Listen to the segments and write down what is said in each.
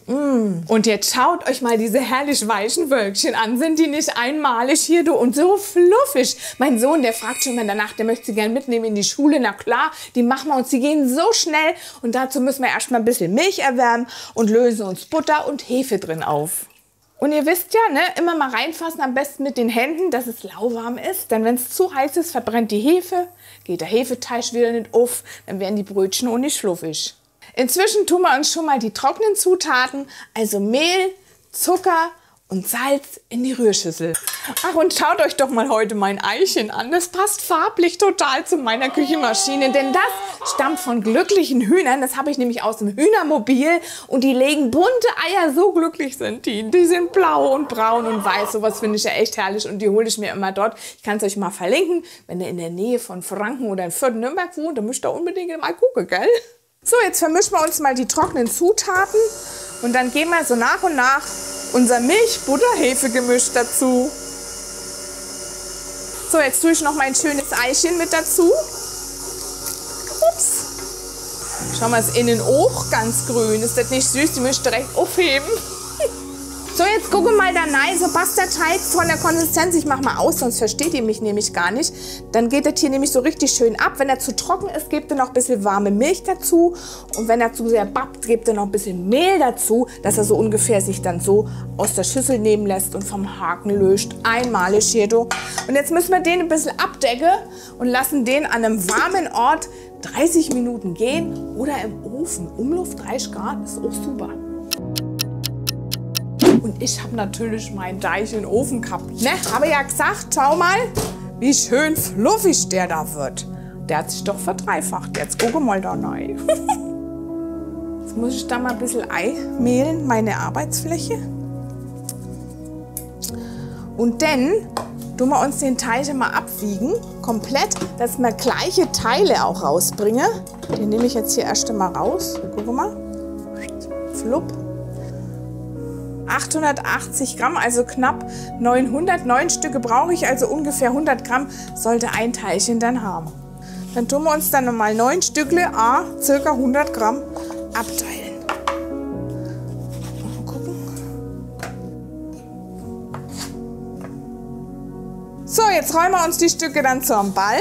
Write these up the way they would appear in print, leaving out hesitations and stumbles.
Und jetzt schaut euch mal diese herrlich weichen Wölkchen an. Sind die nicht einmalig hier, du? Und so fluffig. Mein Sohn, der fragt schon mal danach, der möchte sie gerne mitnehmen in die Schule. Na klar, die machen wir uns, die gehen so schnell. Und dazu müssen wir erstmal ein bisschen Milch erwärmen und lösen uns Butter und Hefe drin auf. Und ihr wisst ja, ne, immer mal reinfassen, am besten mit den Händen, dass es lauwarm ist. Denn wenn es zu heiß ist, verbrennt die Hefe, geht der Hefeteig wieder nicht auf, dann werden die Brötchen auch nicht schluffig. Inzwischen tun wir uns schon mal die trockenen Zutaten, also Mehl, Zucker und Salz in die Rührschüssel. Ach, und schaut euch doch mal heute mein Eichen an. Das passt farblich total zu meiner Küchenmaschine, denn das stammt von glücklichen Hühnern. Das habe ich nämlich aus dem Hühnermobil und die legen bunte Eier, so glücklich sind die. Die sind blau und braun und weiß, sowas finde ich ja echt herrlich und die hole ich mir immer dort. Ich kann es euch mal verlinken, wenn ihr in der Nähe von Franken oder in Fürth-Nürnberg wohnt, dann müsst ihr unbedingt mal gucken, gell? So, jetzt vermischen wir uns mal die trockenen Zutaten und dann geben wir so nach und nach unser Milch-Butter-Hefe-Gemisch dazu. So, jetzt tue ich noch mein schönes Eichen mit dazu. Ups. Schauen wir es innen auch ganz grün. Ist das nicht süß? Die müsst ihr direkt aufheben. So, jetzt gucke mal da rein, so passt der Teig von der Konsistenz. Ich mache mal aus, sonst versteht ihr mich nämlich gar nicht. Dann geht das hier nämlich so richtig schön ab. Wenn er zu trocken ist, gebt ihr noch ein bisschen warme Milch dazu. Und wenn er zu sehr bappt, gebt ihr noch ein bisschen Mehl dazu, dass er so ungefähr sich dann so aus der Schüssel nehmen lässt und vom Haken löst. Einmalig hier, du. Und jetzt müssen wir den ein bisschen abdecken und lassen den an einem warmen Ort 30 Minuten gehen oder im Ofen. Umluft 30 Grad ist auch super. Und ich habe natürlich meinen Teig in den Ofen gehabt. Ne, habe ja gesagt, schau mal, wie schön fluffig der da wird. Der hat sich doch verdreifacht. Jetzt gucke mal da rein. Jetzt muss ich da mal ein bisschen Ei mehlen, meine Arbeitsfläche. Und dann tun wir uns den Teig mal abwiegen, komplett, dass wir gleiche Teile auch rausbringen. Den nehme ich jetzt hier erst einmal raus. Guck mal. Flupp. 880 Gramm, also knapp 900. 9 Stücke brauche ich, also ungefähr 100 Gramm sollte ein Teilchen dann haben. Dann tun wir uns dann nochmal 9 Stückle, ca. 100 Gramm abteilen. Mal gucken. So, jetzt räumen wir uns die Stücke dann zum Ball.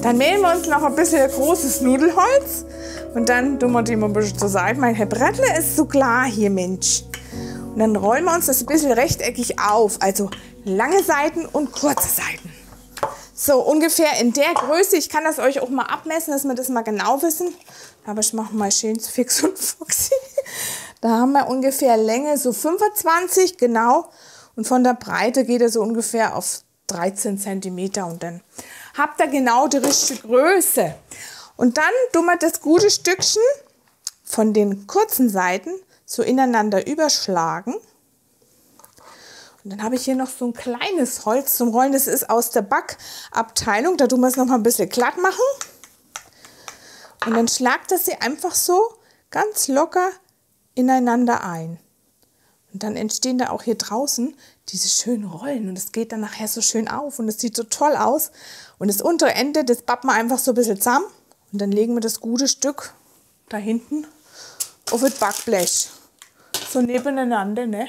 Dann mähen wir uns noch ein bisschen großes Nudelholz. Und dann tun wir die mal ein bisschen zur Seite. Mein Herr Brettle ist so klar hier, Mensch. Und dann rollen wir uns das ein bisschen rechteckig auf. Also lange Seiten und kurze Seiten. So, ungefähr in der Größe. Ich kann das euch auch mal abmessen, dass wir das mal genau wissen. Aber ich mache mal schön fix und foxy. Da haben wir ungefähr Länge so 25, genau. Und von der Breite geht er so ungefähr auf 13 cm. Und dann habt ihr genau die richtige Größe. Und dann tun wir das gute Stückchen von den kurzen Seiten so ineinander überschlagen. Und dann habe ich hier noch so ein kleines Holz zum Rollen. Das ist aus der Backabteilung. Da tun wir es noch mal ein bisschen glatt machen. Und dann schlagt das sie einfach so ganz locker ineinander ein. Und dann entstehen da auch hier draußen diese schönen Rollen. Und es geht dann nachher so schön auf. Und es sieht so toll aus. Und das untere Ende, das bappen wir einfach so ein bisschen zusammen. Und dann legen wir das gute Stück da hinten auf das Backblech. So nebeneinander, ne?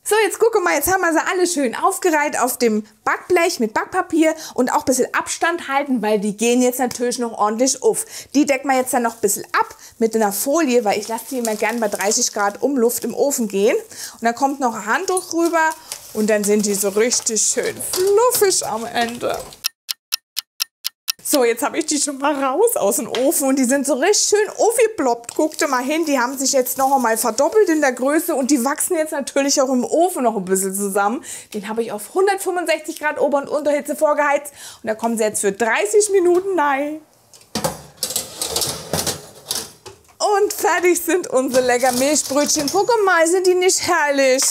So, jetzt gucke mal, jetzt haben wir sie alle schön aufgereiht auf dem Backblech mit Backpapier und auch ein bisschen Abstand halten, weil die gehen jetzt natürlich noch ordentlich auf. Die decken wir jetzt dann noch ein bisschen ab mit einer Folie, weil ich lasse die immer gern bei 30 Grad Umluft im Ofen gehen. Und dann kommt noch ein Handtuch rüber und dann sind die so richtig schön fluffig am Ende. So, jetzt habe ich die schon mal raus aus dem Ofen und die sind so richtig schön aufgeploppt. Guckt mal hin, die haben sich jetzt noch einmal verdoppelt in der Größe und die wachsen jetzt natürlich auch im Ofen noch ein bisschen zusammen. Den habe ich auf 165 Grad Ober- und Unterhitze vorgeheizt und da kommen sie jetzt für 30 Minuten rein. Und fertig sind unsere lecker Milchbrötchen. Guck mal, sind die nicht herrlich?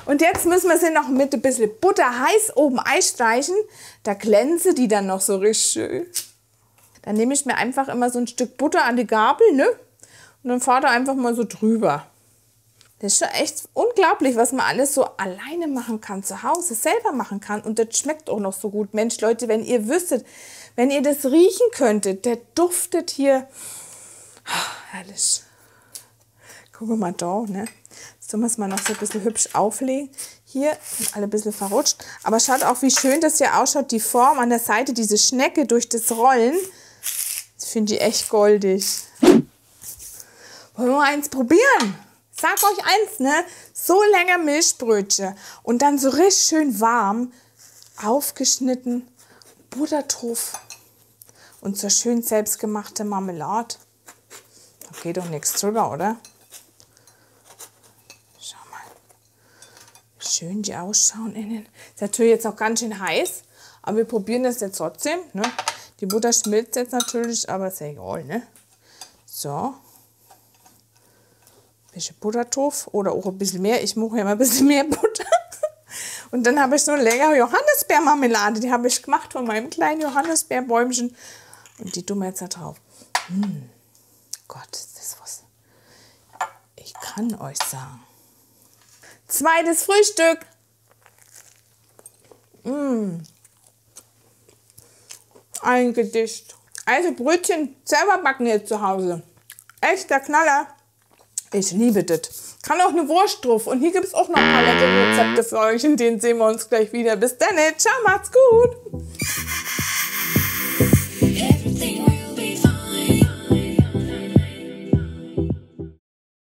Und jetzt müssen wir sie noch mit ein bisschen Butter heiß oben einstreichen. Da glänze die dann noch so richtig schön. Dann nehme ich mir einfach immer so ein Stück Butter an die Gabel, ne? Und dann fahre da einfach mal so drüber. Das ist schon echt unglaublich, was man alles so alleine machen kann, zu Hause selber machen kann. Und das schmeckt auch noch so gut. Mensch, Leute, wenn ihr wüsstet, wenn ihr das riechen könntet, der duftet hier Herrlich. Gucken wir mal da, ne? Jetzt tun wir es mal noch so ein bisschen hübsch auflegen. Hier sind alle ein bisschen verrutscht. Aber schaut auch, wie schön das hier ausschaut. Die Form an der Seite, diese Schnecke durch das Rollen. Das finde ich echt goldig. Wollen wir mal eins probieren? Sag euch eins, ne? So länger Milchbrötchen und dann so richtig schön warm, aufgeschnitten, Butter drauf und so schön selbstgemachte Marmelade. Da geht doch nichts drüber, oder? Schau mal, wie schön die ausschauen innen. Ist natürlich jetzt auch ganz schön heiß, aber wir probieren das jetzt trotzdem. Ne? Die Butter schmilzt jetzt natürlich, aber ist ja egal, ne? So. Ein bisschen Butter drauf oder auch ein bisschen mehr. Ich mache ja immer ein bisschen mehr Butter. Und dann habe ich so eine leckere Johannisbeermarmelade. Die habe ich gemacht von meinem kleinen Johannisbeerbäumchen. Und die tun wir jetzt da drauf. Gott, ist das was. Ich kann euch sagen. Zweites Frühstück. Ein Gedicht. Also Brötchen selber backen jetzt zu Hause. Echter Knaller. Ich liebe das. Kann auch eine Wurst drauf. Und hier gibt es auch noch ein paar leckere Rezepte für euch. In denen sehen wir uns gleich wieder. Bis dann. Ciao, macht's gut.